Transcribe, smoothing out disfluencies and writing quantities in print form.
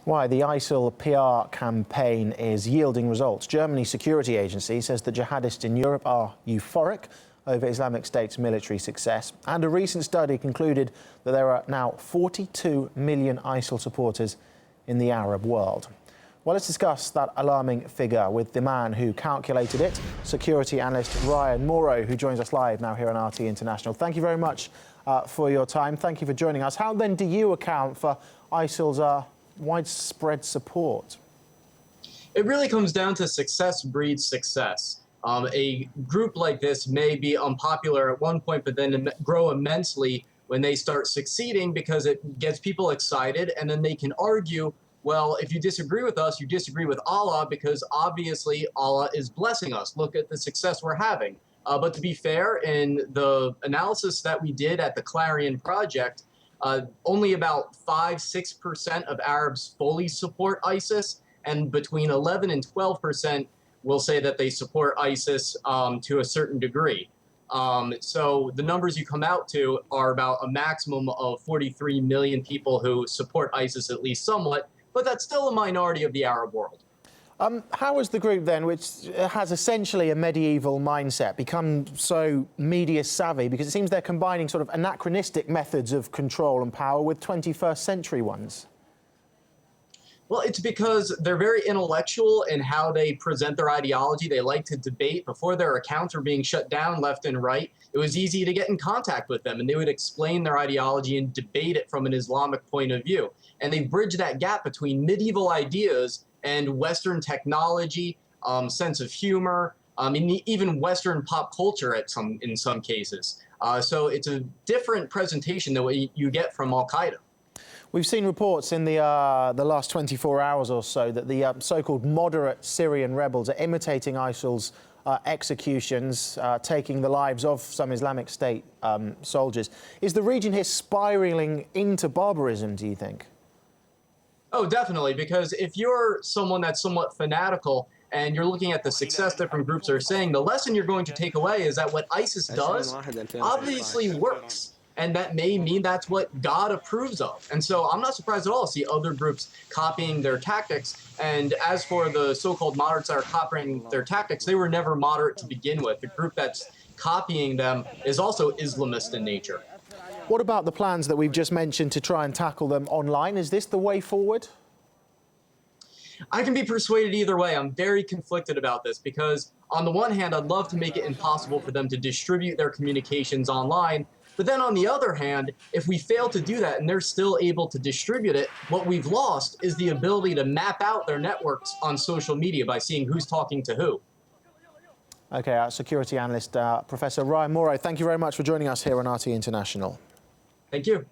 Why the ISIL PR campaign is yielding results. Germany's security agency says the jihadists in Europe are euphoric over Islamic State's military success. And a recent study concluded that there are now 42 million ISIL supporters in the Arab world. Well, let's discuss that alarming figure with the man who calculated it, security analyst Mauro, who joins us live now here on RT International. Thank you very much for your time. Thank you for joining us. How then do you account for ISIL's widespread support? It really comes down to success breeds success. A group like this may be unpopular at one point, but then grow immensely when they start succeeding because it gets people excited, and then they can argue, well, if you disagree with us, you disagree with Allah because obviously Allah is blessing us. Look at the success we're having. But to be fair, in the analysis that we did at the Clarion Project, only about 5–6% of Arabs fully support ISIS, and between 11 and 12% will say that they support ISIS to a certain degree. So the numbers you come out to are about a maximum of 43 million people who support ISIS at least somewhat, but that's still a minority of the Arab world. How has the group then, which has essentially a medieval mindset, become so media savvy? Because it seems they're combining sort of anachronistic methods of control and power with 21st century ones. Well, it's because they're very intellectual in how they present their ideology. They like to debate. Before their accounts were being shut down left and right, it was easy to get in contact with them, and they would explain their ideology and debate it from an Islamic point of view. And they bridge that gap between medieval ideas and Western technology, sense of humor, even Western pop culture in some cases. So it's a different presentation than what you get from Al-Qaeda. We've seen reports in the last 24 hours or so that the so-called moderate Syrian rebels are imitating ISIL's executions, taking the lives of some Islamic State soldiers. Is the region here spiraling into barbarism, do you think? Oh, definitely, because if you're someone that's somewhat fanatical and you're looking at the success different groups are saying, the lesson you're going to take away is that what ISIS does obviously works. And that may mean that's what God approves of. And so I'm not surprised at all to see other groups copying their tactics. And as for the so-called moderates that are copying their tactics, they were never moderate to begin with. The group that's copying them is also Islamist in nature. What about the plans that we've just mentioned to try and tackle them online? Is this the way forward? I can be persuaded either way. I'm very conflicted about this because on the one hand, I'd love to make it impossible for them to distribute their communications online. But then on the other hand, if we fail to do that and they're still able to distribute it, what we've lost is the ability to map out their networks on social media by seeing who's talking to who. OK, our security analyst, Professor Mauro, thank you very much for joining us here on RT International. Thank you.